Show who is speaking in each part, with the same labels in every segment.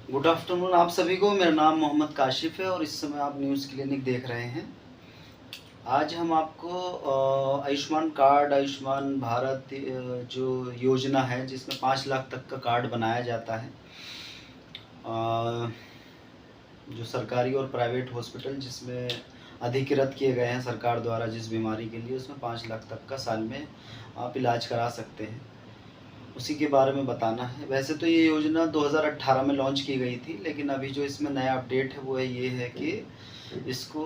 Speaker 1: Good afternoon आप सभी को। मेरा नाम मोहम्मद काशिफ है और इस समय आप न्यूज़ क्लिनिक देख रहे हैं। आज हम आपको आयुष्मान कार्ड, आयुष्मान भारत जो योजना है जिसमें 5 लाख तक का कार्ड बनाया जाता है, जो सरकारी और प्राइवेट हॉस्पिटल जिसमें अधिकृत किए गए हैं सरकार द्वारा जिस बीमारी के लिए, उसमें 5 लाख तक का साल में आप इलाज करा सकते हैं, उसी के बारे में बताना है। वैसे तो ये योजना 2018 में लॉन्च की गई थी, लेकिन अभी जो इसमें नया अपडेट है वो ये है कि इसको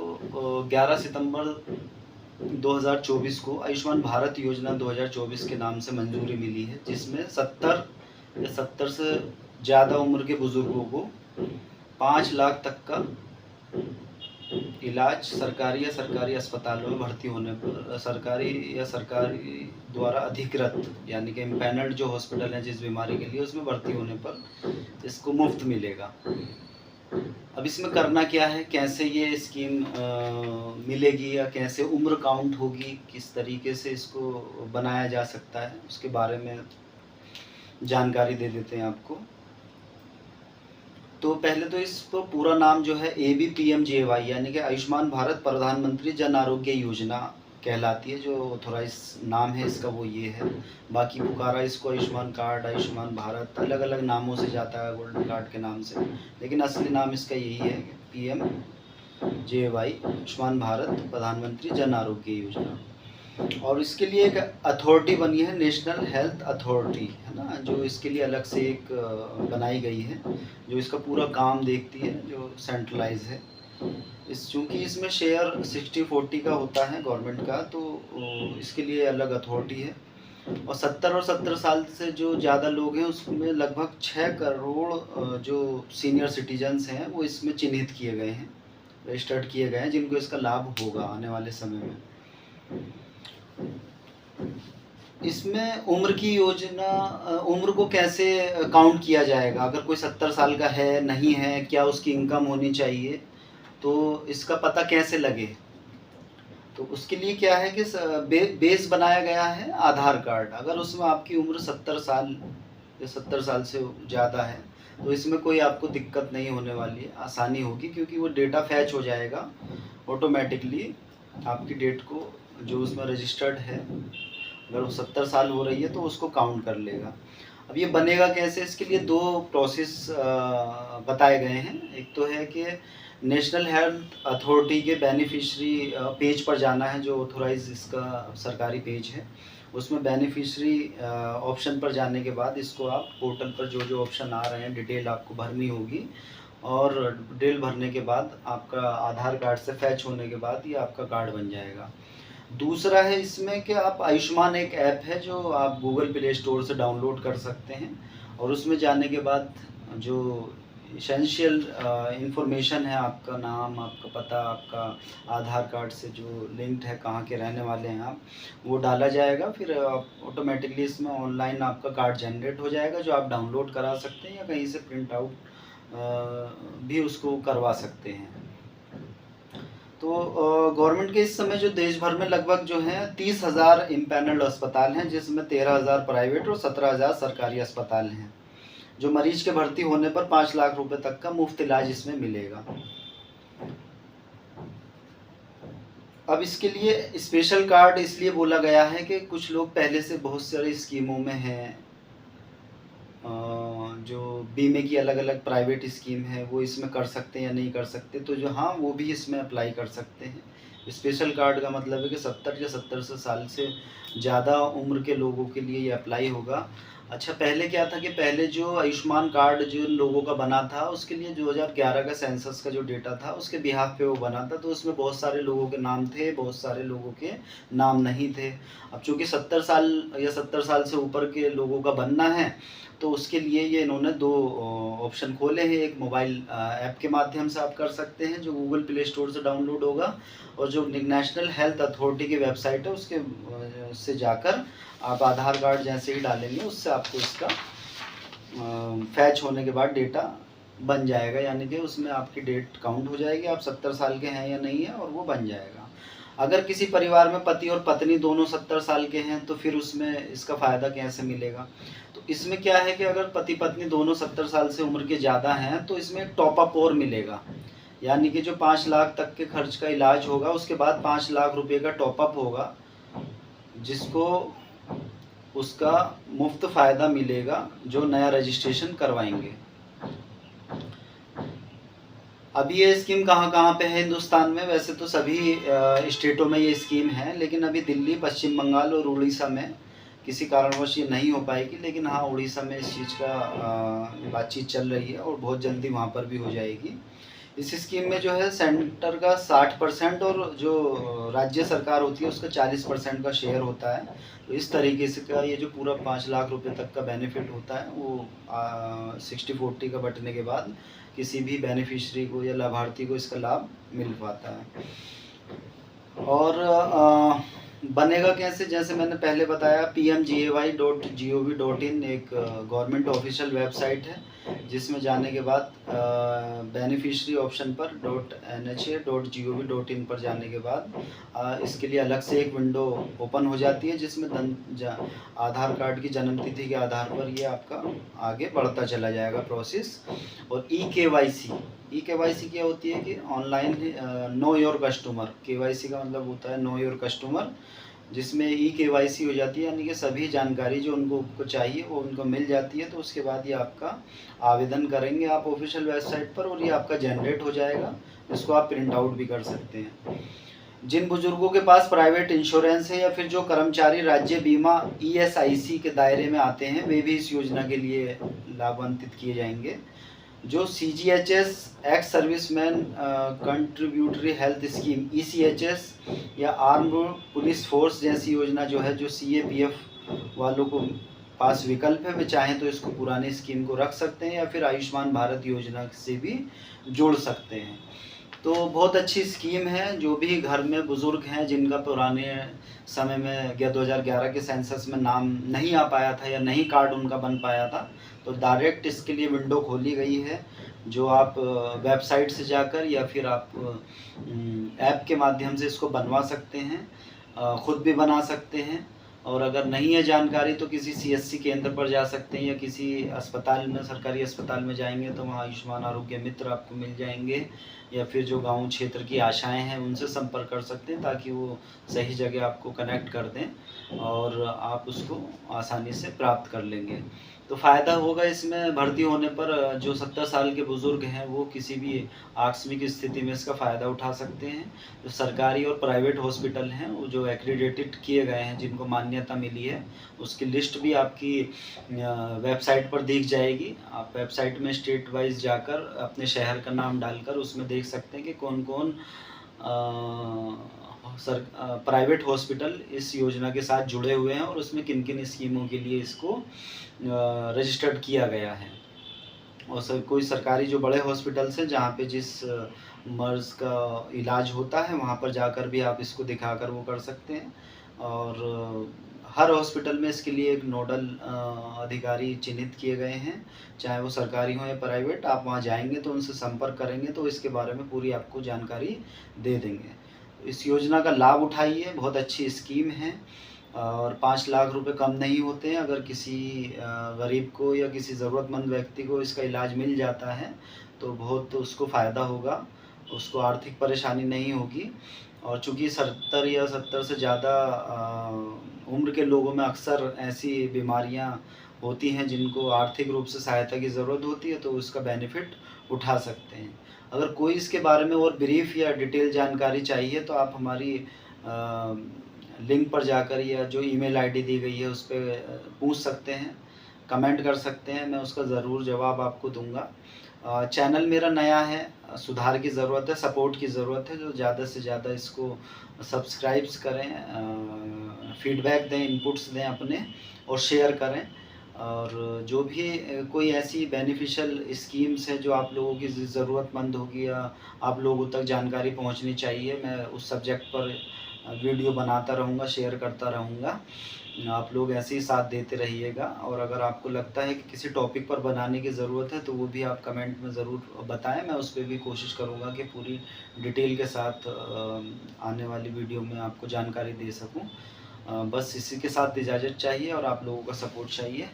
Speaker 1: 11 सितंबर 2024 को आयुष्मान भारत योजना 2024 के नाम से मंजूरी मिली है, जिसमें 70 से ज़्यादा उम्र के बुज़ुर्गों को 5 लाख तक का इलाज सरकारी या सरकारी अस्पतालों में भर्ती होने पर, सरकारी या सरकारी द्वारा अधिकृत यानी कि इम्पैनल्ड जो हॉस्पिटल है जिस बीमारी के लिए, उसमें भर्ती होने पर इसको मुफ्त मिलेगा। अब इसमें करना क्या है, कैसे ये स्कीम मिलेगी या कैसे उम्र काउंट होगी, किस तरीके से इसको बनाया जा सकता है, उसके बारे में जानकारी दे देते हैं आपको। तो पहले तो इसको पूरा नाम जो है ABPMJY यानी कि आयुष्मान भारत प्रधानमंत्री जन आरोग्य योजना कहलाती है। जो ऑथोराइज नाम है इसका वो ये है। बाकी पुकारा इसको आयुष्मान कार्ड, आयुष्मान भारत, अलग अलग नामों से जाता है, गोल्डन कार्ड के नाम से, लेकिन असली नाम इसका यही है PMJY आयुष्मान भारत प्रधानमंत्री जन आरोग्य योजना। और इसके लिए एक अथॉरिटी बनी है, नेशनल हेल्थ अथॉरिटी है ना, जो इसके लिए अलग से एक बनाई गई है, जो इसका पूरा काम देखती है, जो सेंट्रलाइज है। चूँकि इसमें शेयर 60-40 का होता है गवर्नमेंट का, तो इसके लिए अलग अथॉरिटी है। और 70 साल से जो ज़्यादा लोग हैं उसमें लगभग 6 करोड़ जो सीनियर सिटीजन्स हैं वो इसमें चिन्हित किए गए हैं, रजिस्टर्ड किए गए हैं, जिनको इसका लाभ होगा आने वाले समय में। इसमें उम्र की योजना, उम्र को कैसे काउंट किया जाएगा, अगर कोई 70 साल का है नहीं है, क्या उसकी इनकम होनी चाहिए, तो इसका पता कैसे लगे। तो उसके लिए क्या है कि बेस बनाया गया है आधार कार्ड। अगर उसमें आपकी उम्र 70 साल या 70 साल से ज़्यादा है तो इसमें कोई आपको दिक्कत नहीं होने वाली है, आसानी होगी, क्योंकि वो डेटा फैच हो जाएगा ऑटोमेटिकली आपकी डेट को, जो उसमें रजिस्टर्ड है। अगर वो 70 साल हो रही है तो उसको काउंट कर लेगा। अब ये बनेगा कैसे, इसके लिए 2 प्रोसेस बताए गए हैं। एक तो है कि नेशनल हेल्थ अथॉरिटी के बेनिफिशरी पेज पर जाना है, जो ऑथोराइज इसका सरकारी पेज है, उसमें बेनिफिशरी ऑप्शन पर जाने के बाद इसको आप पोर्टल पर जो जो ऑप्शन आ रहे हैं डिटेल आपको भरनी होगी, और डिटेल भरने के बाद आपका आधार कार्ड से फैच होने के बाद ये आपका कार्ड बन जाएगा। दूसरा है इसमें कि आप आयुष्मान एक ऐप है जो आप गूगल प्ले स्टोर से डाउनलोड कर सकते हैं, और उसमें जाने के बाद जो एसेंशियल इंफॉर्मेशन है, आपका नाम, आपका पता, आपका आधार कार्ड से जो लिंक्ड है, कहाँ के रहने वाले हैं आप, वो डाला जाएगा। फिर ऑटोमेटिकली इसमें ऑनलाइन आपका कार्ड जनरेट हो जाएगा, जो आप डाउनलोड करा सकते हैं या कहीं से प्रिंट आउट भी उसको करवा सकते हैं। तो गवर्नमेंट के इस समय जो देश भर में लगभग जो है 30,000 इम्पैनल्ड अस्पताल हैं, जिसमें 13,000 प्राइवेट और 17,000 सरकारी अस्पताल हैं, जो मरीज के भर्ती होने पर 5 लाख रुपए तक का मुफ्त इलाज इसमें मिलेगा। अब इसके लिए स्पेशल कार्ड इसलिए बोला गया है कि कुछ लोग पहले से बहुत सारी स्कीमों में हैं, जो बीमे की अलग अलग प्राइवेट स्कीम है वो इसमें कर सकते हैं या नहीं कर सकते, तो जो हाँ वो भी इसमें अप्लाई कर सकते हैं। स्पेशल कार्ड का मतलब है कि 70 साल से ज़्यादा उम्र के लोगों के लिए ये अप्लाई होगा। अच्छा, पहले क्या था कि पहले जो आयुष्मान कार्ड जिन लोगों का बना था उसके लिए 2011 का सेंसस का जो डेटा था उसके बिहाफ पे वो बना था, तो उसमें बहुत सारे लोगों के नाम थे, बहुत सारे लोगों के नाम नहीं थे। अब चूँकि 70 साल या 70 साल से ऊपर के लोगों का बनना है, तो उसके लिए ये इन्होंने 2 ऑप्शन खोले हैं। एक मोबाइल ऐप के माध्यम से आप कर सकते हैं, जो गूगल प्ले स्टोर से डाउनलोड होगा, और जो नेशनल हेल्थ अथॉरिटी की वेबसाइट है उसके से जाकर आप आधार कार्ड जैसे ही डालेंगे उससे आपको इसका फैच होने के बाद डेटा बन जाएगा, यानी कि उसमें आपकी डेट काउंट हो जाएगी, आप 70 साल के हैं या नहीं है, और वो बन जाएगा। अगर किसी परिवार में पति और पत्नी दोनों 70 साल के हैं तो फिर उसमें इसका फ़ायदा कैसे मिलेगा। तो इसमें क्या है कि अगर पति पत्नी दोनों 70 साल से उम्र के ज़्यादा हैं तो इसमें एक टॉप अप और मिलेगा, यानी कि जो 5 लाख तक के खर्च का इलाज होगा उसके बाद 5 लाख रुपए का टॉप अप होगा, जिसको उसका मुफ्त फ़ायदा मिलेगा जो नया रजिस्ट्रेशन करवाएंगे। अभी ये स्कीम कहाँ कहाँ पे है हिंदुस्तान में? वैसे तो सभी स्टेटों में ये स्कीम है, लेकिन अभी दिल्ली, पश्चिम बंगाल और उड़ीसा में किसी कारणवश ये नहीं हो पाएगी, लेकिन हाँ उड़ीसा में इस चीज़ का बातचीत चल रही है और बहुत जल्दी वहाँ पर भी हो जाएगी। इस स्कीम में जो है सेंटर का 60% और जो राज्य सरकार होती है उसका 40% का शेयर होता है। तो इस तरीके से का ये जो पूरा 5 लाख रुपए तक का बेनिफिट होता है वो 60-40 का बंटने के बाद किसी भी बेनिफिशरी को या लाभार्थी को इसका लाभ मिल पाता है। और बनेगा कैसे? जैसे मैंने पहले बताया, pmgay.gov.in एक गवर्नमेंट ऑफिशियल वेबसाइट है, जिसमें जाने के बाद बेनिफिशरी ऑप्शन पर .nha.gov.in पर जाने के बाद इसके लिए अलग से एक विंडो ओपन हो जाती है, जिसमें आधार कार्ड की जन्मतिथि के आधार पर ये आपका आगे बढ़ता चला जाएगा प्रोसेस। और ई केवाईसी क्या होती है कि online know your customer, KYC का मतलब होता है नो योर कस्टमर, जिसमें ई केवाईसी हो जाती है, यानी कि सभी जानकारी जो उनको चाहिए वो उनको मिल जाती है। तो उसके बाद ये आपका आवेदन करेंगे आप ऑफिशियल वेबसाइट पर और ये आपका जनरेट हो जाएगा, इसको आप प्रिंट आउट भी कर सकते हैं। जिन बुजुर्गों के पास प्राइवेट इंश्योरेंस है या फिर जो कर्मचारी राज्य बीमा ESIC के दायरे में आते हैं वे भी इस योजना के लिए लाभान्वित किए जाएंगे। जो CGHS ex serviceman contributory health scheme ECHS या आर्म्ड पुलिस फोर्स जैसी योजना जो है, जो CAPF वालों को पास विकल्प है, वे चाहें तो इसको पुरानी स्कीम को रख सकते हैं या फिर आयुष्मान भारत योजना से भी जोड़ सकते हैं। तो बहुत अच्छी स्कीम है। जो भी घर में बुज़ुर्ग हैं जिनका पुराने समय में 2011 के सेंसस में नाम नहीं आ पाया था या नहीं कार्ड उनका बन पाया था, तो डायरेक्ट इसके लिए विंडो खोली गई है, जो आप वेबसाइट से जाकर या फिर आप ऐप के माध्यम से इसको बनवा सकते हैं, ख़ुद भी बना सकते हैं। और अगर नहीं है जानकारी तो किसी CSC केंद्र पर जा सकते हैं या किसी अस्पताल में, सरकारी अस्पताल में जाएंगे तो वहाँ आयुष्मान आरोग्य मित्र आपको मिल जाएंगे, या फिर जो गांव क्षेत्र की आशाएं हैं उनसे संपर्क कर सकते हैं, ताकि वो सही जगह आपको कनेक्ट कर दें और आप उसको आसानी से प्राप्त कर लेंगे। तो फ़ायदा होगा इसमें भर्ती होने पर। जो 70 साल के बुज़ुर्ग हैं वो किसी भी आकस्मिक स्थिति में इसका फ़ायदा उठा सकते हैं। जो सरकारी और प्राइवेट हॉस्पिटल हैं वो जो एक्रीडेटेड किए गए हैं, जिनको मान्यता मिली है, उसकी लिस्ट भी आपकी वेबसाइट पर दिख जाएगी। आप वेबसाइट में स्टेट वाइज जाकर अपने शहर का नाम डालकर उसमें देख सकते हैं कि कौन कौन प्राइवेट हॉस्पिटल इस योजना के साथ जुड़े हुए हैं और उसमें किन किन स्कीमों के लिए इसको रजिस्टर्ड किया गया है। और कोई सरकारी जो बड़े हॉस्पिटल्स हैं जहाँ पे जिस मर्ज़ का इलाज होता है वहाँ पर जाकर भी आप इसको दिखाकर वो कर सकते हैं। और हर हॉस्पिटल में इसके लिए एक नोडल अधिकारी चिन्हित किए गए हैं, चाहे वो सरकारी हो या प्राइवेट। आप वहाँ जाएंगे तो उनसे संपर्क करेंगे तो इसके बारे में पूरी आपको जानकारी दे देंगे। इस योजना का लाभ उठाइए, बहुत अच्छी स्कीम है और 5 लाख रुपए कम नहीं होते हैं। अगर किसी गरीब को या किसी ज़रूरतमंद व्यक्ति को इसका इलाज मिल जाता है तो बहुत उसको फ़ायदा होगा, उसको आर्थिक परेशानी नहीं होगी। और चूँकि 70 से ज़्यादा उम्र के लोगों में अक्सर ऐसी बीमारियां होती हैं जिनको आर्थिक रूप से सहायता की ज़रूरत होती है, तो उसका बेनिफिट उठा सकते हैं। अगर कोई इसके बारे में और ब्रीफ या डिटेल जानकारी चाहिए तो आप हमारी लिंक पर जाकर या जो ईमेल आईडी दी गई है उस पर पूछ सकते हैं, कमेंट कर सकते हैं, मैं उसका ज़रूर जवाब आपको दूंगा। चैनल मेरा नया है, सुधार की ज़रूरत है, सपोर्ट की ज़रूरत है। जो ज़्यादा से ज़्यादा इसको सब्सक्राइब्स करें, फीडबैक दें, इनपुट्स दें अपने और शेयर करें। और जो भी कोई ऐसी बेनिफिशियल स्कीम्स हैं जो आप लोगों की ज़रूरतमंद होगी या आप लोगों तक जानकारी पहुंचनी चाहिए, मैं उस सब्जेक्ट पर वीडियो बनाता रहूँगा, शेयर करता रहूँगा। आप लोग ऐसे ही साथ देते रहिएगा। और अगर आपको लगता है कि किसी टॉपिक पर बनाने की ज़रूरत है तो वो भी आप कमेंट में ज़रूर बताएं, मैं उस पर भी कोशिश करूँगा कि पूरी डिटेल के साथ आने वाली वीडियो में आपको जानकारी दे सकूँ। बस इसी के साथ इजाज़त चाहिए और आप लोगों का सपोर्ट चाहिए।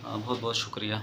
Speaker 1: बहुत बहुत शुक्रिया।